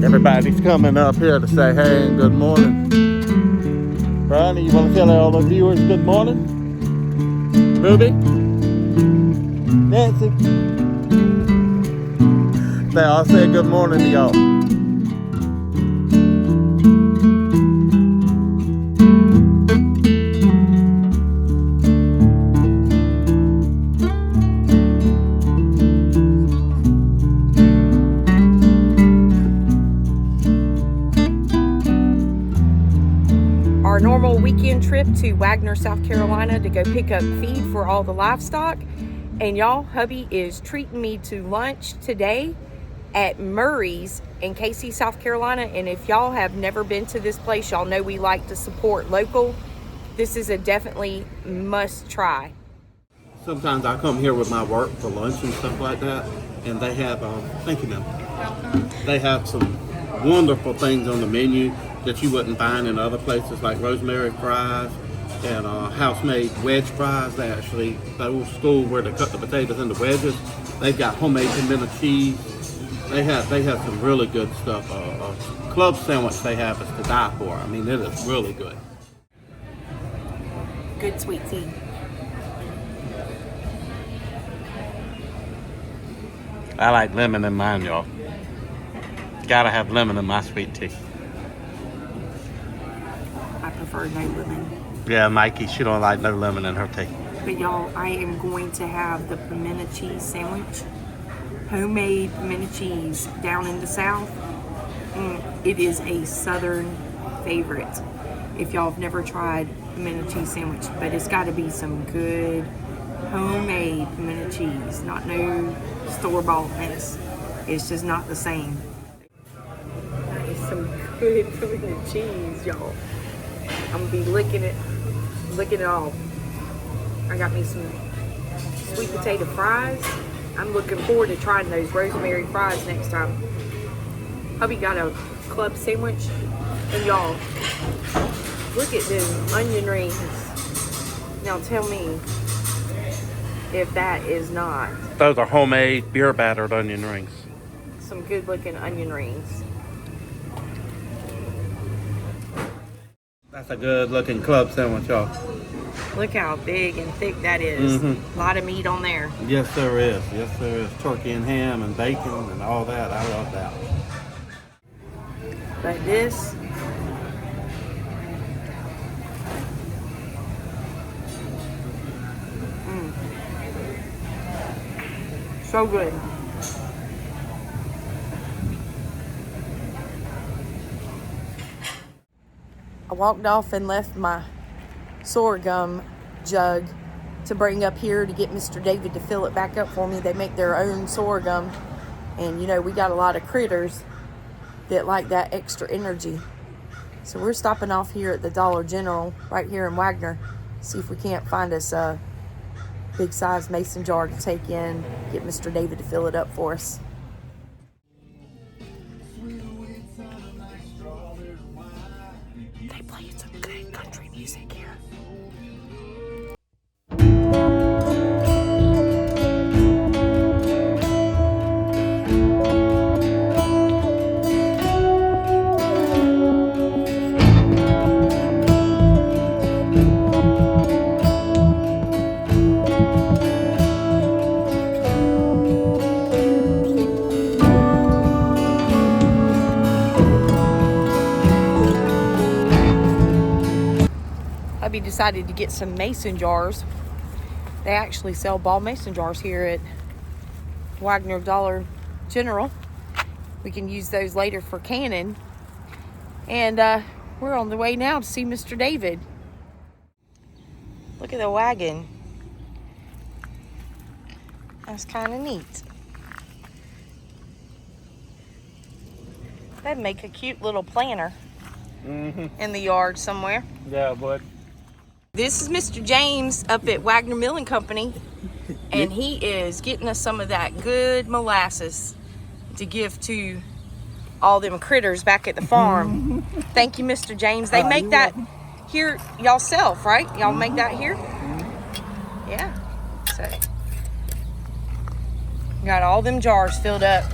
Everybody's coming up here to say hey and good morning. Brownie, you want to tell all the viewers good morning? Ruby? Nancy? They all say good morning to y'all. Our normal weekend trip to Wagener, South Carolina to go pick up feed for all the livestock. And y'all, hubby is treating me to lunch today at Murray's in Casey, South Carolina. And if y'all have never been to this place, y'all know we like to support local. This is a definitely must try. Sometimes I come here with my work for lunch and stuff like that, and they have, thank you, ma'am. They have some wonderful things on the menu that you wouldn't find in other places, like rosemary fries and house-made wedge fries. They actually, the old school where they cut the potatoes into wedges. They've got homemade pimento cheese. They have some really good stuff. Club sandwich they have is to die for. I mean, it is really good. Good sweet tea. I like lemon in mine, y'all. Gotta have lemon in my sweet tea. I prefer no lemon. Yeah, Mikey, she don't like no lemon in her tea. But y'all, I am going to have the pimento cheese sandwich. Homemade pimento cheese down in the South. It is a Southern favorite. If y'all have never tried pimento cheese sandwich, but it's got to be some good homemade pimento cheese, not no store-bought mess. It's just not the same. That is some good pimento cheese, y'all. I'm gonna be licking it off. I got me some sweet potato fries. I'm looking forward to trying those rosemary fries next time. Hubby got a club sandwich, and y'all, look at them onion rings. Now tell me if that is not Those are homemade beer battered onion rings. some good looking onion rings. That's a good looking club sandwich, y'all. Look how big and thick that is. A lot of meat on there. Yes, there is. Yes, there is. Turkey and ham and bacon and all that. I love that. But this, so good. I walked off and left my sorghum jug to bring up here to get Mr. David to fill it back up for me. They make their own sorghum, and you know, we got a lot of critters that like that extra energy. So we're stopping off here at the Dollar General right here in Wagener, see if we can't find us a big size mason jar to take in, get Mr. David to fill it up for us. They play some good country music here. Hubby decided to get some mason jars. They actually sell ball mason jars here at Wagener Dollar General. We can use those later for canning. And we're on the way now to see Mr. David. Look at the wagon. That's kind of neat. That'd make a cute little planter in the yard somewhere. Yeah, bud. This is Mr. James up at Wagener Milling Company, and he is getting us some of that good molasses to give to all them critters back at the farm. Thank you, Mr. James. They make that here y'allself, right? Y'all make that here? Yeah. So, got all them jars filled up,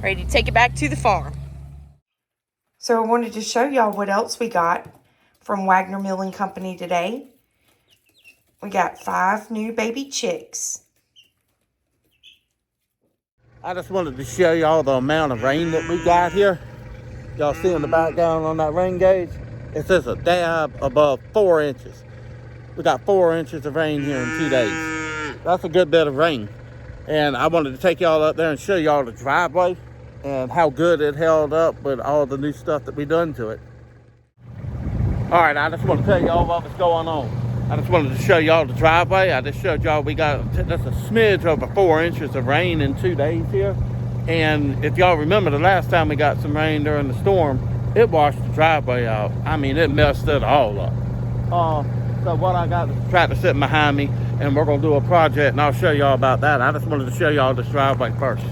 ready to take it back to the farm. So I wanted to show y'all what else we got from Wagener Milling Company today. We got 5 new baby chicks. I just wanted to show y'all the amount of rain that we got here. Y'all see in the background on that rain gauge? It says a dab above 4 inches. We got 4 inches of rain here in 2 days. That's a good bit of rain. And I wanted to take y'all up there and show y'all the driveway and how good it held up with all the new stuff that we done to it. All right, I just want to tell y'all what was going on. I just wanted to show y'all the driveway. I just showed y'all we got just a smidge over 4 inches of rain in 2 days here. And if y'all remember the last time we got some rain during the storm, it washed the driveway out. I mean, it messed it all up. So what I got is a tractor sitting behind me, and we're gonna do a project, and I'll show y'all about that. I just wanted to show y'all this driveway first.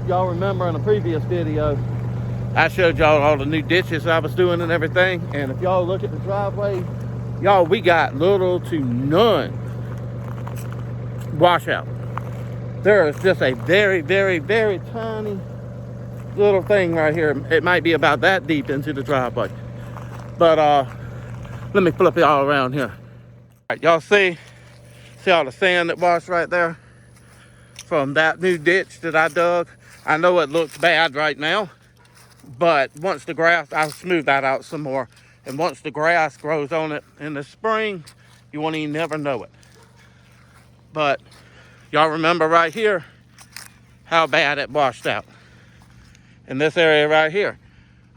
Y'all remember in a previous video, I showed y'all all the new ditches I was doing and everything. And if y'all look at the driveway, y'all, we got little to none washout. There is just a very, very, very tiny little thing right here. It might be about that deep into the driveway. But let me flip it all around here. All right, y'all see all the sand that washed right there from that new ditch that I dug? I know it looks bad right now, but once the grass, I'll smooth that out some more. And once the grass grows on it in the spring, you won't even never know it. But y'all remember right here how bad it washed out. In this area right here,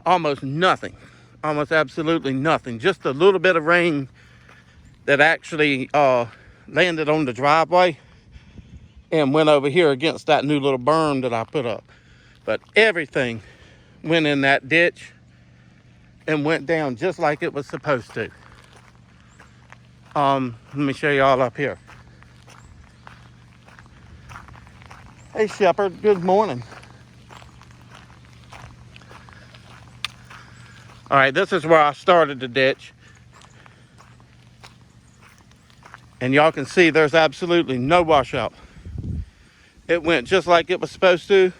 almost nothing, almost absolutely nothing. Just a little bit of rain that actually landed on the driveway and went over here against that new little berm that I put up. But everything went in that ditch and went down just like it was supposed to. Let me show you all up here. Hey Shepherd, good morning. All right, this is where I started the ditch. And y'all can see there's absolutely no washout. It went just like it was supposed to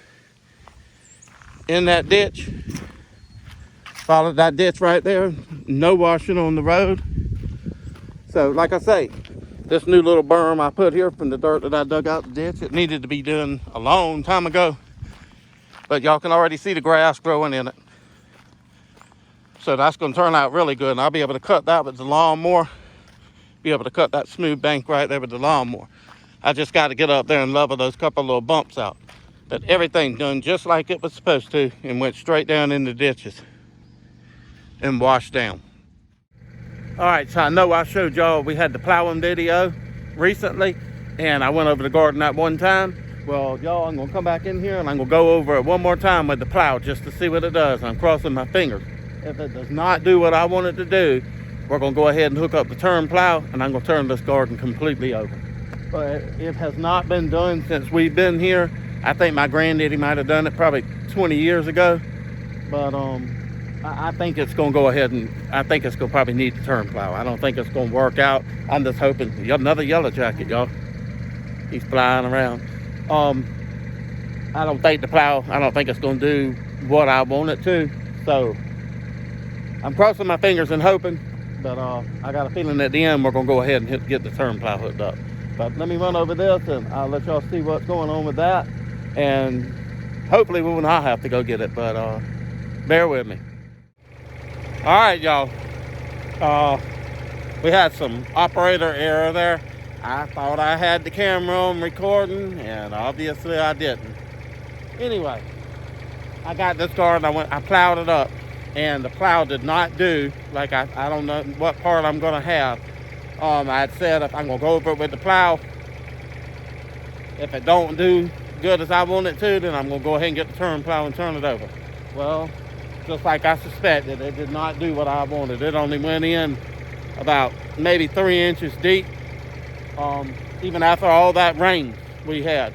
in that ditch. Followed that ditch right there. No washing on the road. So like I say, this new little berm I put here from the dirt that I dug out the ditch, it needed to be done a long time ago. But y'all can already see the grass growing in it. So that's going to turn out really good. And I'll be able to cut that with the lawnmower. Be able to cut that smooth bank right there with the lawnmower. I just got to get up there and level those couple little bumps out. But everything done just like it was supposed to and went straight down in the ditches and washed down. All right, so I know I showed y'all we had the plowing video recently, and I went over the garden that one time. Well, y'all, I'm gonna come back in here and I'm gonna go over it one more time with the plow just to see what it does. I'm crossing my fingers. If it does not do what I want it to do, we're gonna go ahead and hook up the turn plow, and I'm gonna turn this garden completely over. But it has not been done since we've been here. I think my granddaddy might have done it probably 20 years ago. But I think it's gonna go ahead and I think it's gonna probably need the turn plow. I don't think it's gonna work out. I'm just hoping. Another yellow jacket, y'all. He's flying around. I don't think the plow, I don't think it's gonna do what I want it to. So I'm crossing my fingers and hoping, but I got a feeling at the end we're gonna go ahead and get the turn plow hooked up. But let me run over this and I'll let y'all see what's going on with that. And hopefully we will not have to go get it, but bear with me. All right, y'all. We had some operator error there. I thought I had the camera on recording, and obviously I didn't. Anyway, I got this garden. I plowed it up, and the plow did not do like I don't know what part I'm gonna have. I had said if I'm gonna go over it with the plow, if it don't do good as I want it to, then I'm gonna go ahead and get the turn plow and turn it over. Well, just like I suspected, it did not do what I wanted. It only went in about maybe 3 inches deep. Even after all that rain we had.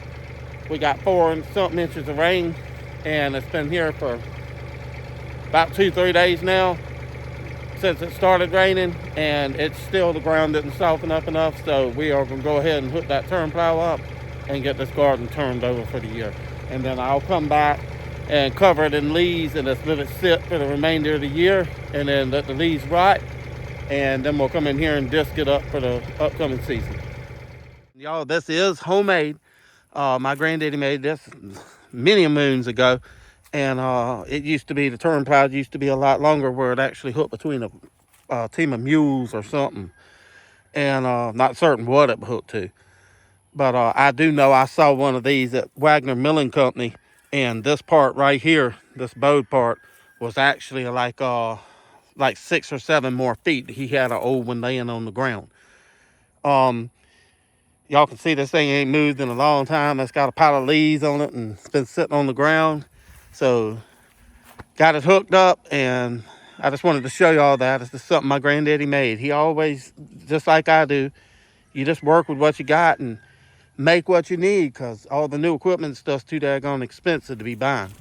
We got 4 and something inches of rain, and it's been here for about 2-3 days now since it started raining, and it's still, the ground didn't soften up enough. So we are going to go ahead and hook that turn plow up and get this garden turned over for the year. And then I'll come back and cover it in leaves and just let it sit for the remainder of the year, and then let the leaves rot, and then we'll come in here and disc it up for the upcoming season. Y'all, this is homemade. My granddaddy made this many moons ago, and it used to be, the turn plows used to be a lot longer, where it actually hooked between a team of mules or something, and not certain what it hooked to. But I do know I saw one of these at Wagener Milling Company, and this part right here, this bowed part, was actually like 6 or 7 more feet. He had an old one laying on the ground. Y'all can see this thing ain't moved in a long time. It's got a pile of leaves on it, and it's been sitting on the ground. So got it hooked up, and I just wanted to show y'all that. It's just something my granddaddy made. He always, just like I do, you just work with what you got and make what you need, because all the new equipment and stuff's too daggone expensive to be buying.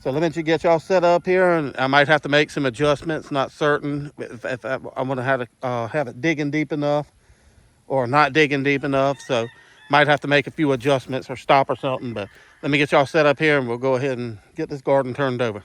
So let me get y'all set up here, and I might have to make some adjustments. Not certain if I want to have it digging deep enough or not digging deep enough. So might have to make a few adjustments or stop or something. But let me get y'all set up here, and we'll go ahead and get this garden turned over.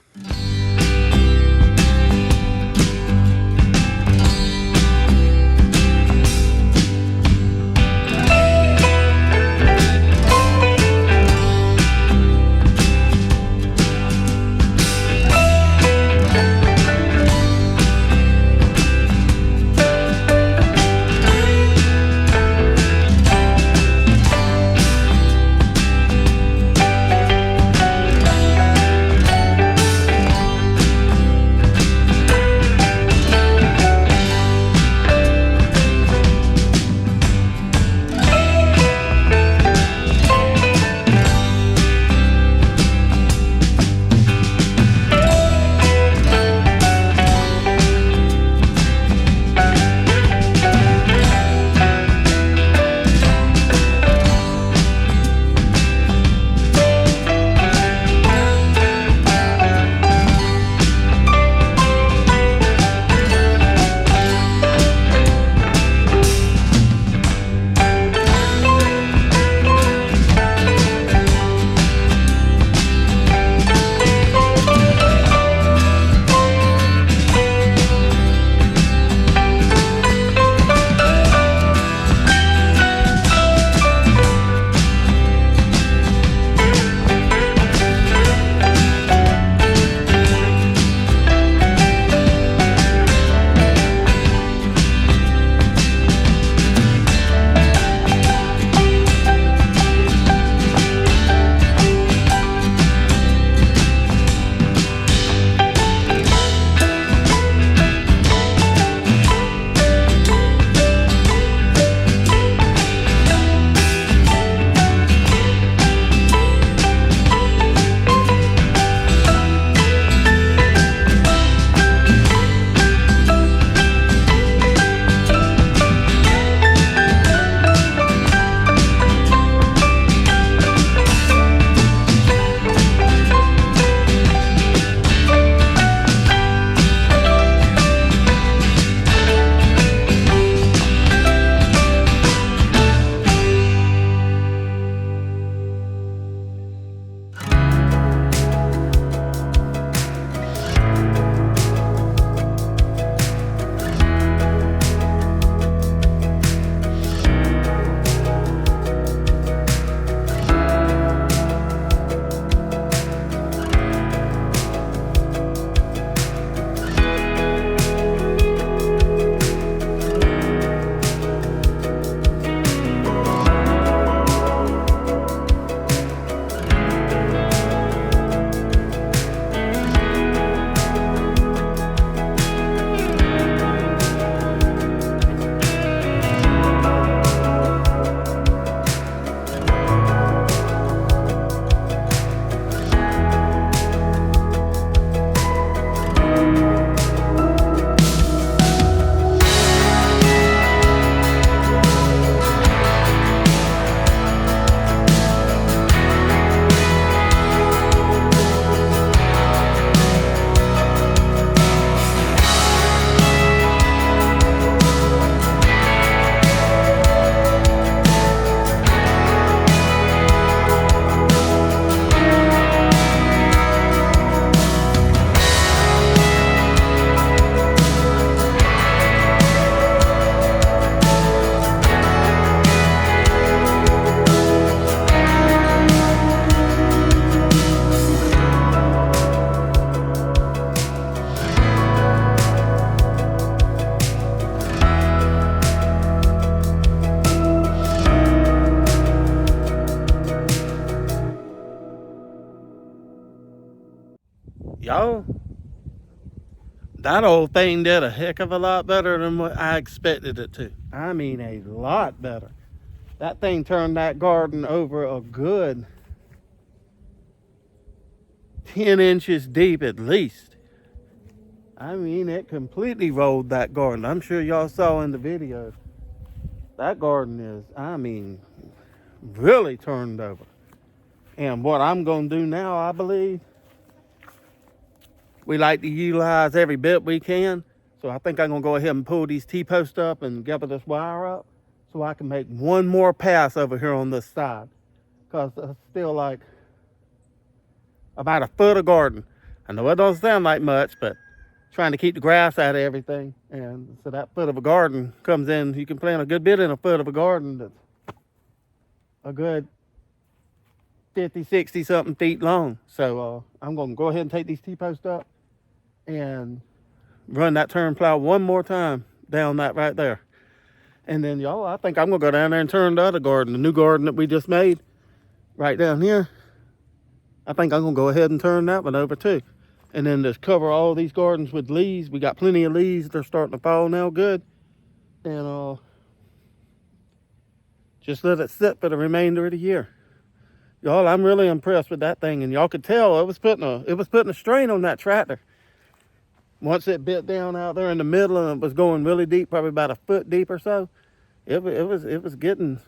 Y'all, that old thing did a heck of a lot better than what I expected it to. I mean, a lot better. That thing turned that garden over a good 10 inches deep at least. I mean, it completely rolled that garden. I'm sure y'all saw in the video. That garden is, I mean, really turned over. And what I'm going to do now, I believe, we like to utilize every bit we can. So I think I'm going to go ahead and pull these T-posts up and gather this wire up so I can make one more pass over here on this side. Because it's still like about a foot of garden. I know it doesn't sound like much, but trying to keep the grass out of everything. And so that foot of a garden comes in. You can plant a good bit in a foot of a garden that's a good 50, 60 something feet long. So I'm going to go ahead and take these T-posts up and run that turn plow one more time down that right there. And then y'all, I think I'm going to go down there and turn the other garden, the new garden that we just made right down here. I think I'm going to go ahead and turn that one over too. And then just cover all these gardens with leaves. We got plenty of leaves. They're starting to fall now good. And just let it sit for the remainder of the year. Y'all, I'm really impressed with that thing. And y'all could tell it was putting a strain on that tractor. Once it bit down out there in the middle and it was going really deep, probably about a foot deep or so, it was getting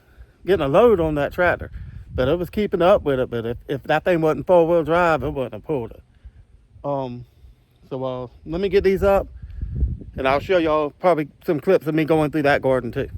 a load on that tractor. But it was keeping up with it. But if that thing wasn't four-wheel drive, it wouldn't have pulled it. So let me get these up, and I'll show y'all probably some clips of me going through that garden too.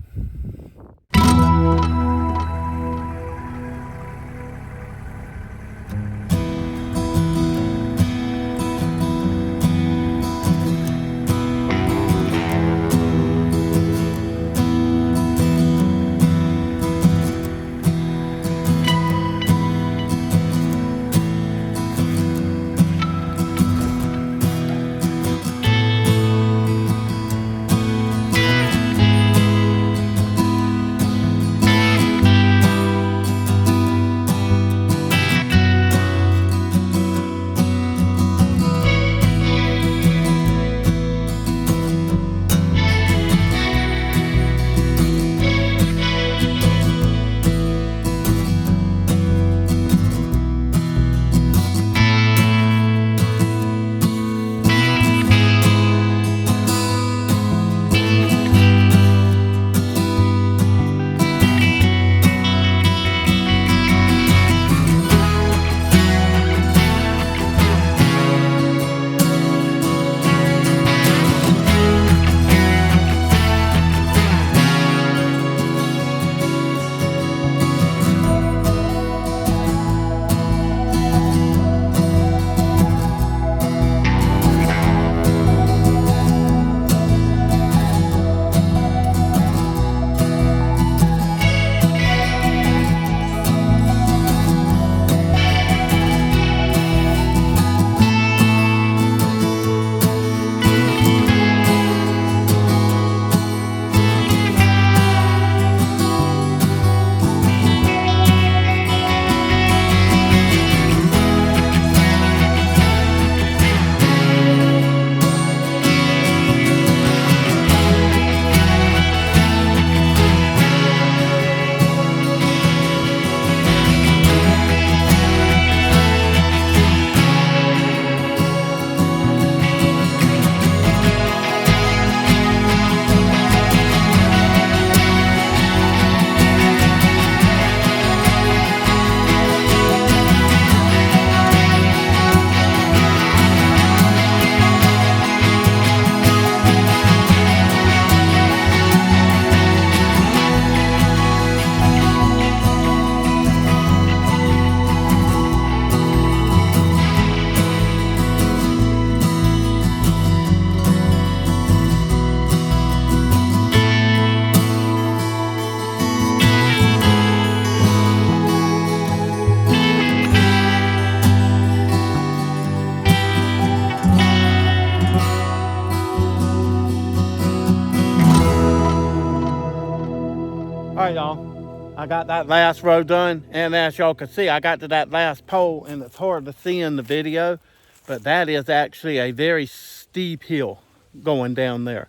All right, y'all, I got that last row done, and as y'all can see, I got to that last pole, and it's hard to see in the video, but that is actually a very steep hill going down there.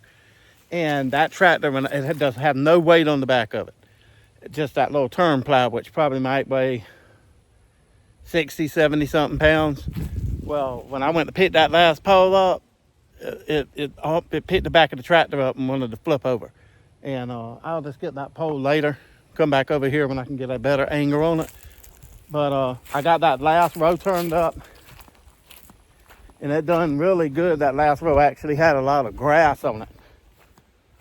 And that tractor, it does have no weight on the back of it. Just that little turn plow, which probably might weigh 60, 70 something pounds. Well, when I went to pick that last pole up, it picked the back of the tractor up and wanted to flip over. And I'll just get that pole later, come back over here when I can get a better angle on it. But I got that last row turned up, and it done really good. That last row actually had a lot of grass on it.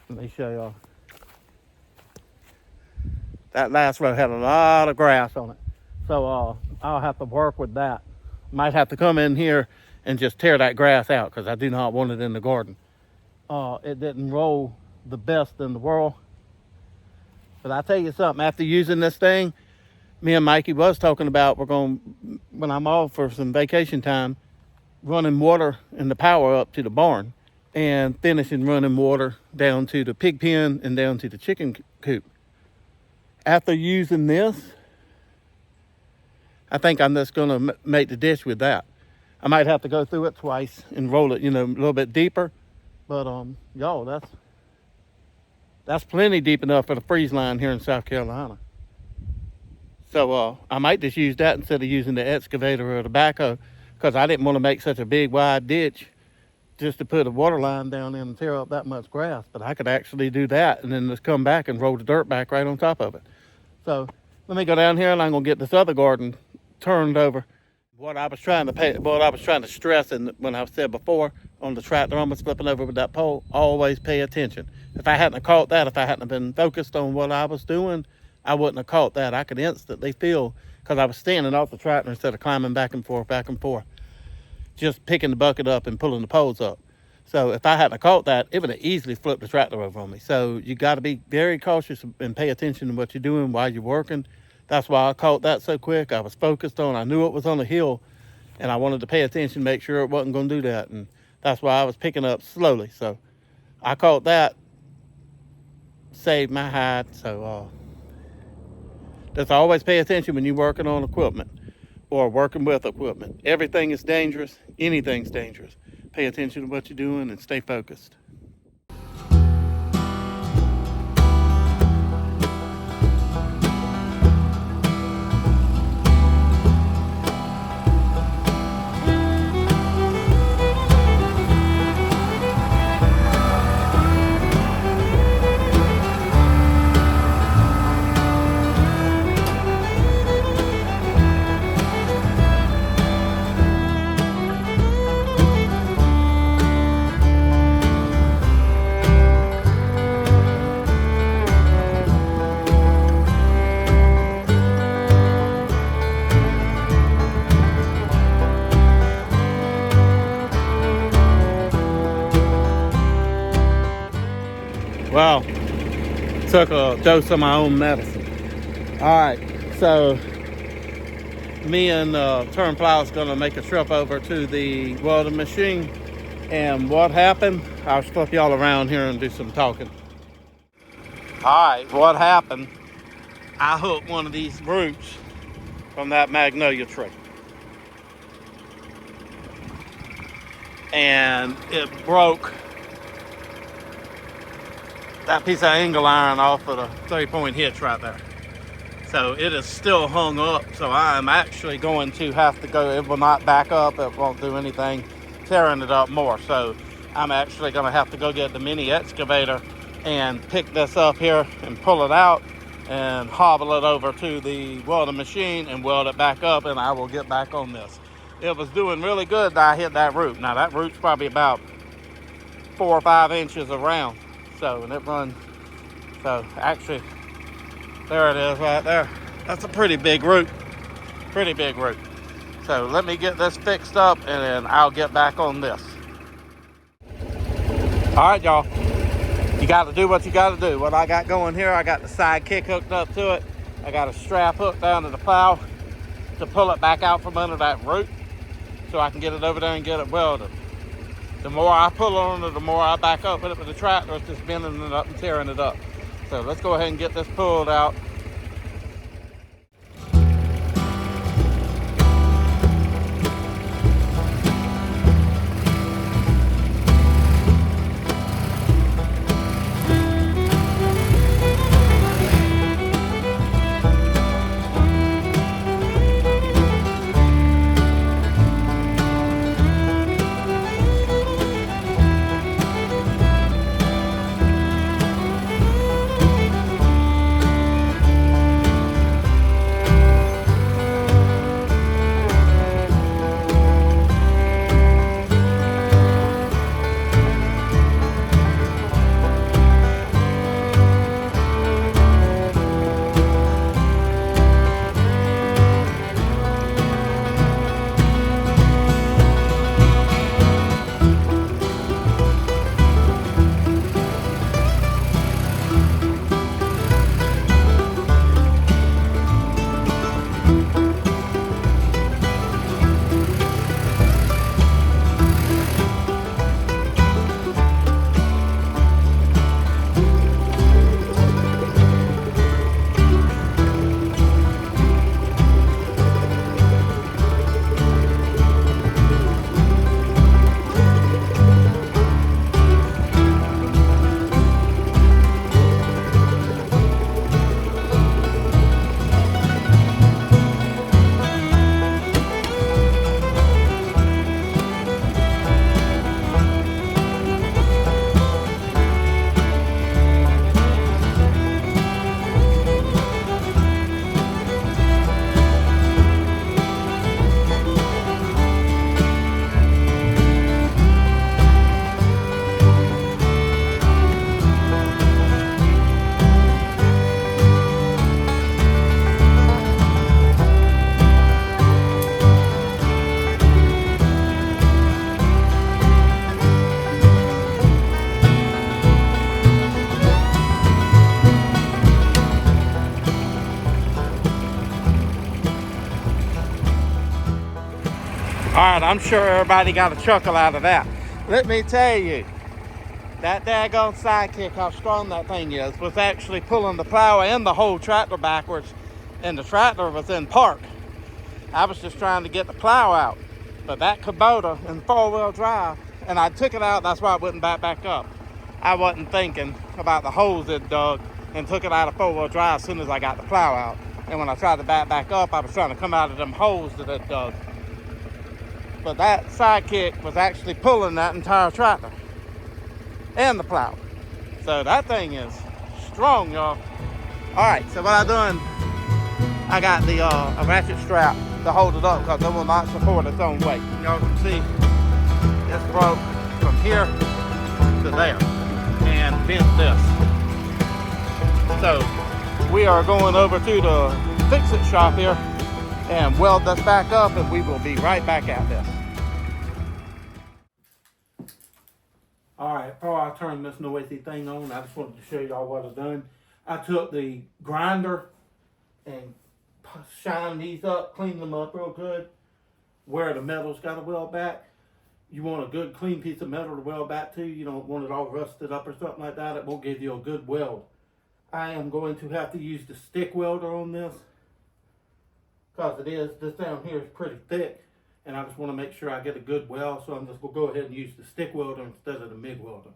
Let me show y'all. That last row had a lot of grass on it. So I'll have to work with that. Might have to come in here and just tear that grass out because I do not want it in the garden. It didn't roll the best in the world. But I tell you something, after using this thing, me and Mikey was talking about, when I'm off for some vacation time, running water and the power up to the barn and finishing running water down to the pig pen and down to the chicken coop. After using this, I think I'm just gonna make the ditch with that. I might have to go through it twice and roll it, a little bit deeper. But y'all, that's plenty deep enough for the freeze line here in South Carolina. So I might just use that instead of using the excavator or the backhoe, because I didn't want to make such a big wide ditch just to put a water line down in and tear up that much grass. But I could actually do that and then just come back and roll the dirt back right on top of it. So let me go down here and I'm gonna get this other garden turned over. What I was trying to stress, and when I said before on the tractor almost flipping over with that pole, always pay attention. If I hadn't caught that, if I hadn't been focused on what I was doing, I wouldn't have caught that. I could instantly feel, because I was standing off the tractor instead of climbing back and forth, just picking the bucket up and pulling the poles up. So if I hadn't caught that, it would have easily flipped the tractor over on me. So you got to be very cautious and pay attention to what you're doing while you're working. That's why I caught that so quick. I was focused on, I knew it was on a hill, and I wanted to pay attention, make sure it wasn't going to do that. And that's why I was picking up slowly. So I caught that, saved my hide. So just always pay attention when you're working on equipment or working with equipment. Everything is dangerous. Anything's dangerous. Pay attention to what you're doing and stay focused. Wow, took a dose of my own medicine. All right, so me and Turn Plow is gonna make a trip over to the welding machine. And what happened, I'll flip y'all around here and do some talking. All right, what happened, I hooked one of these roots from that magnolia tree. And it broke that piece of angle iron off of the 3-point hitch right there. So it is still hung up. So I'm actually going to have to go, it will not back up, it won't do anything, tearing it up more. So I'm actually gonna have to go get the mini excavator and pick this up here and pull it out and hobble it over to the welding machine and weld it back up, and I will get back on this. It was doing really good that I hit that root. Now that root's probably about 4 or 5 inches around. So, and it runs, so actually, there it is right there. That's a pretty big root, So let me get this fixed up and then I'll get back on this. All right, y'all, you got to do what you got to do. What I got going here, I got the side kick hooked up to it. I got a strap hooked down to the plow to pull it back out from under that root so I can get it over there and get it welded. The more I pull on it, the more I back up with it with the tractor. It's just bending it up and tearing it up. So let's go ahead and get this pulled out. right, I'm sure everybody got a chuckle out of that. Let me tell you, that daggone sidekick, how strong that thing is, was actually pulling the plow and the whole tractor backwards, and the tractor was in park. I was just trying to get the plow out, but that Kubota in four-wheel drive, and I took it out, that's why it wouldn't back up. I wasn't thinking about the holes it dug, and took it out of four-wheel drive as soon as I got the plow out. And when I tried to back up, I was trying to come out of them holes that it dug. But that sidekick was actually pulling that entire tractor and the plow. So that thing is strong, y'all. All right, so what I done, I got the a ratchet strap to hold it up because it will not support its own weight. Y'all can see it's broke from here to there and bent this. So we are going over to the fix-it shop here and weld this back up, and we will be right back at this. All right, before I turn this noisy thing on, I just wanted to show y'all what I've done. I took the grinder and shined these up, cleaned them up real good. Where the metal's got to weld back, you want a good clean piece of metal to weld back to. You don't want it all rusted up or something like that. It won't give you a good weld. I am going to have to use the stick welder on this because this down here is pretty thick, and I just want to make sure I get a good weld, so I'm just going to go ahead and use the stick welder instead of the MIG welder.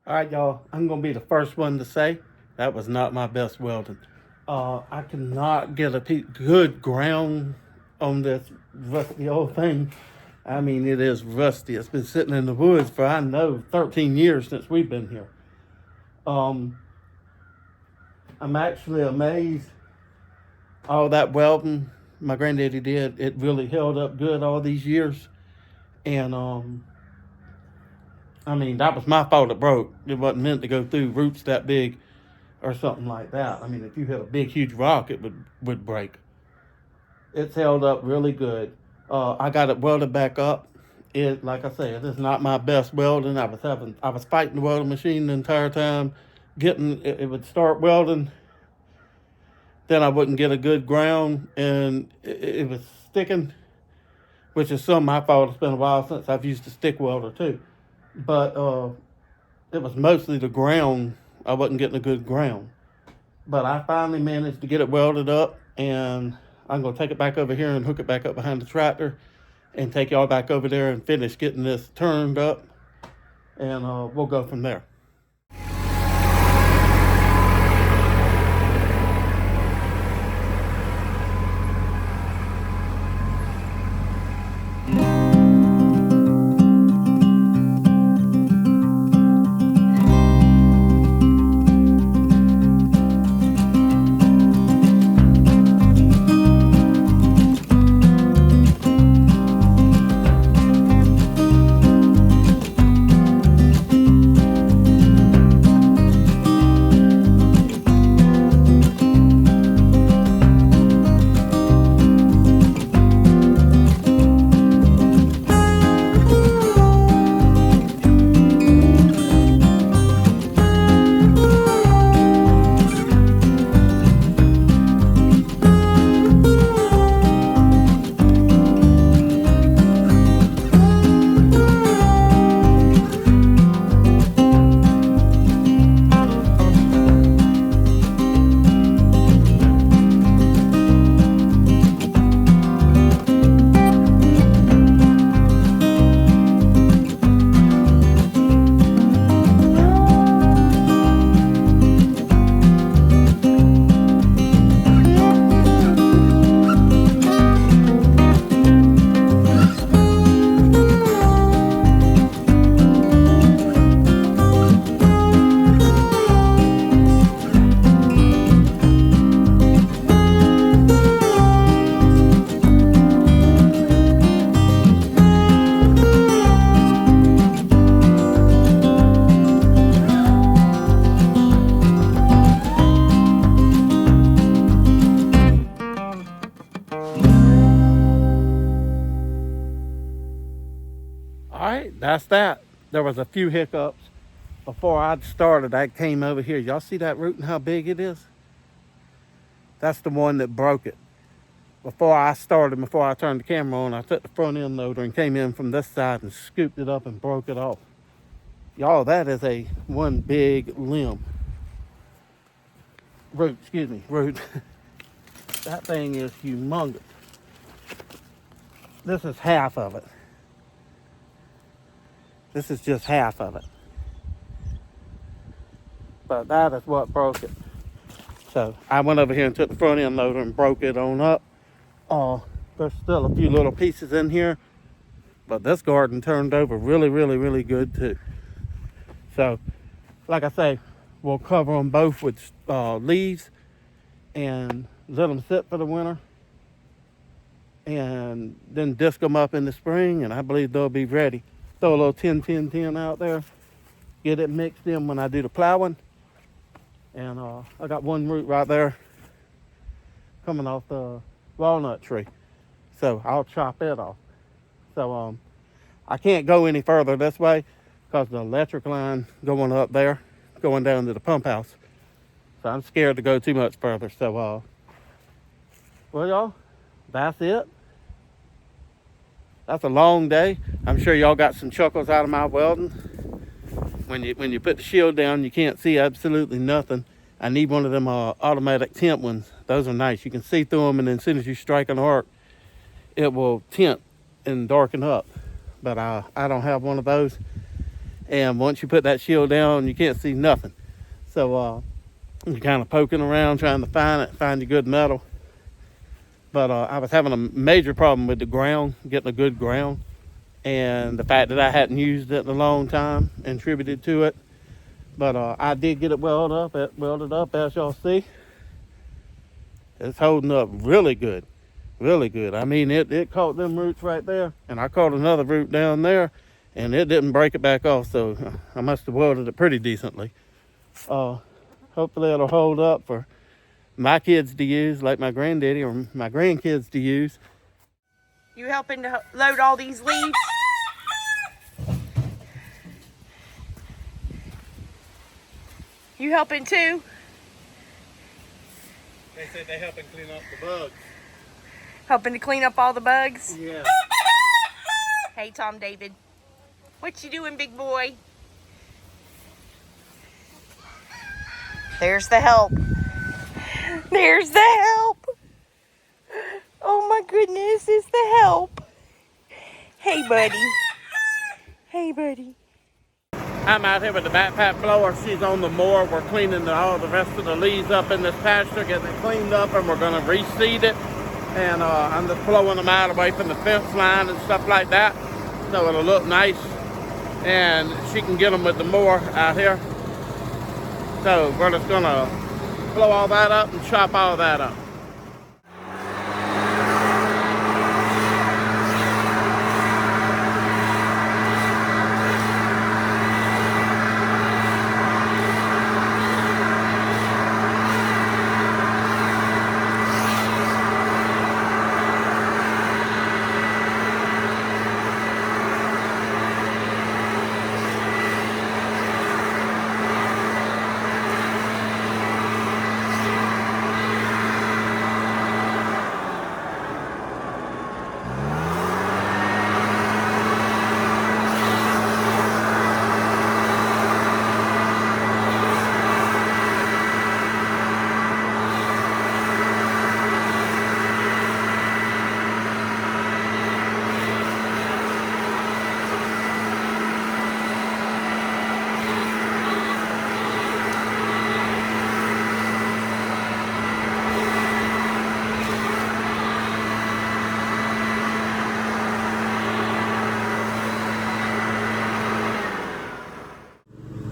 Alright, y'all, I'm going to be the first one to say that was not my best welding. I cannot get a good ground on this rusty old thing. I mean, it is rusty. It's been sitting in the woods for, I know, 13 years since we've been here. I'm actually amazed all that welding my granddaddy did. It really held up good all these years. And, I mean, that was my fault it broke. It wasn't meant to go through roots that big or something like that. I mean, if you hit a big, huge rock, it would break. It's held up really good. I got it welded back up. It, like I said, it's not my best welding. I was fighting the welding machine the entire time. It would start welding, then I wouldn't get a good ground, and it was sticking, which is some of my fault. It's been a while since I've used a stick welder too. But it was mostly the ground. I wasn't getting a good ground. But I finally managed to get it welded up, and I'm going to take it back over here and hook it back up behind the tractor and take y'all back over there and finish getting this turned up, and we'll go from there. right, that's that. There was a few hiccups before I started. I came over here. Y'all see that root and how big it is? That's the one that broke it. Before I turned the camera on, I took the front end loader and came in from this side and scooped it up and broke it off. Y'all, that is one big limb. Root. That thing is humongous. This is half of it. This is just half of it. But that is what broke it. So I went over here and took the front end loader and broke it on up. There's still a few little pieces in here, but this garden turned over really good too. So, like I say, we'll cover them both with leaves and let them sit for the winter, and then disc them up in the spring, and I believe they'll be ready. Throw a little 10-10-10 out there, get it mixed in when I do the plowing. And I got one root right there coming off the walnut tree, so I'll chop it off. So I can't go any further this way because the electric line going up there, going down to the pump house. So I'm scared to go too much further. So well, y'all, that's it. That's a long day. I'm sure y'all got some chuckles out of my welding. When you put the shield down, you can't see absolutely nothing. I need one of them automatic tint ones. Those are nice. You can see through them, and then as soon as you strike an arc, it will tint and darken up. But I don't have one of those. And once you put that shield down, you can't see nothing. So you're kind of poking around trying to find a good metal. But I was having a major problem with the ground, getting a good ground. And the fact that I hadn't used it in a long time contributed to it. But I did get it welded up, as y'all see. It's holding up really good. I mean, it caught them roots right there, and I caught another root down there, and it didn't break it back off, so I must have welded it pretty decently. Hopefully it'll hold up for my kids to use, like my granddaddy or my grandkids to use. You helping to load all these leaves? You helping too? They said they helping clean up the bugs. Helping to clean up all the bugs? Yeah. Hey, Tom David. What you doing, big boy? There's the help. There's the help. Oh my goodness, it's the help. Hey, buddy. Hey, buddy. I'm out here with the backpack blower. She's on the mower. We're cleaning all the rest of the leaves up in this pasture, getting it cleaned up, and we're going to reseed it. And I'm just blowing them out away from the fence line and stuff like that, so it'll look nice. And she can get them with the mower out here. So we're just going to blow all that up and chop all that up.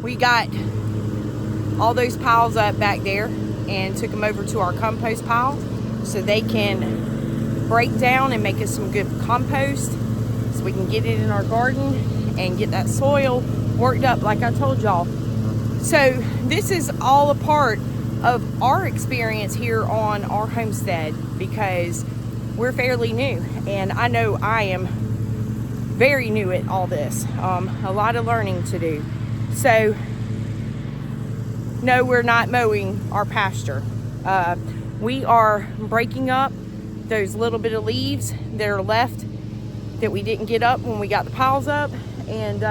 We got all those piles up back there and took them over to our compost pile so they can break down and make us some good compost so we can get it in our garden and get that soil worked up like I told y'all. So this is all a part of our experience here on our homestead because we're fairly new, and I know I am very new at all this. A lot of learning to do. So, no, we're not mowing our pasture. We are breaking up those little bit of leaves that are left that we didn't get up when we got the piles up, and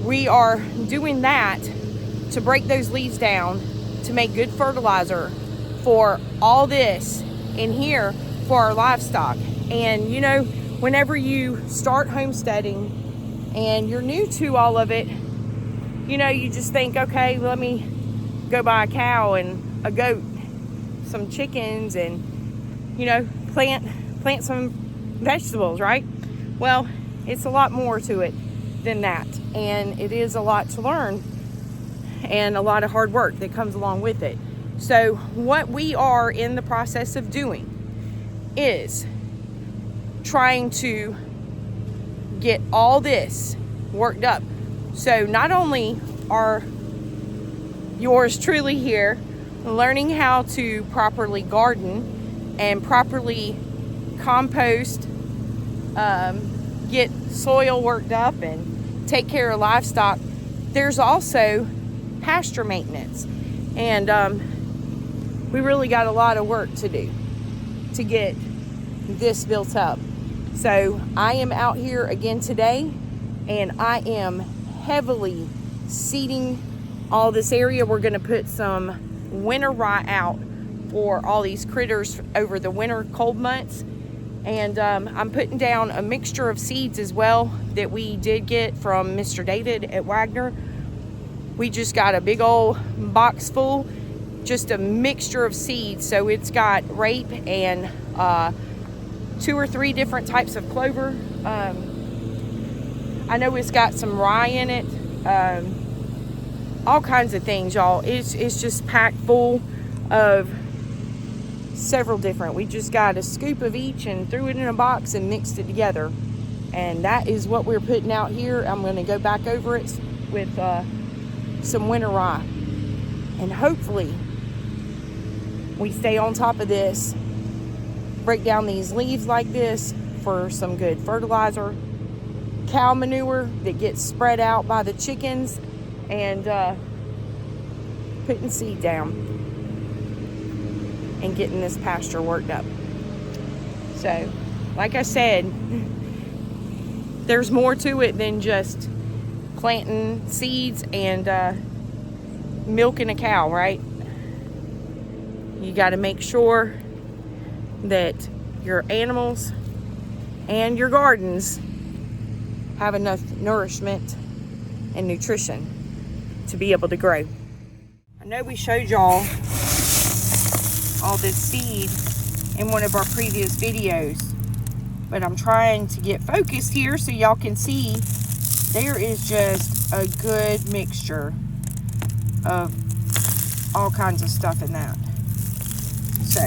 we are doing that to break those leaves down to make good fertilizer for all this in here for our livestock. And you know, whenever you start homesteading and you're new to all of it, you know, you just think, okay, let me go buy a cow and a goat, some chickens, and you know, plant some vegetables, right? Well, it's a lot more to it than that, and it is a lot to learn and a lot of hard work that comes along with it. So what we are in the process of doing is trying to get all this worked up. So not only are yours truly here learning how to properly garden and properly compost, get soil worked up and take care of livestock, there's also pasture maintenance. And we really got a lot of work to do to get this built up. So I am out here again today, and I am heavily seeding all this area. We're going to put some winter rye out for all these critters over the winter cold months. And I'm putting down a mixture of seeds as well that we did get from Mr. David at Wagener. We just got a big old box full, just a mixture of seeds. So it's got rape and 2 or 3 different types of clover. I know it's got some rye in it, all kinds of things, y'all. It's just packed full of several different. We just got a scoop of each and threw it in a box and mixed it together, and that is what we're putting out here. I'm going to go back over it with some winter rye, and hopefully we stay on top of this, break down these leaves like this for some good fertilizer, cow manure that gets spread out by the chickens, and putting seed down and getting this pasture worked up. So, like I said, there's more to it than just planting seeds and milking a cow, right? You got to make sure that your animals and your gardens have enough nourishment and nutrition to be able to grow. I know we showed y'all all this seed in one of our previous videos, but I'm trying to get focused here so y'all can see there is just a good mixture of all kinds of stuff in that. So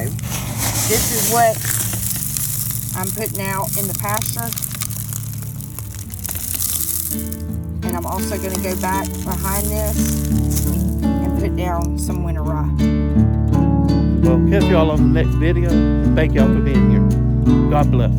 this is what I'm putting out in the pasture, and I'm also going to go back behind this and put down some winter rye. Well, catch y'all on the next video. Thank y'all for being here. God bless.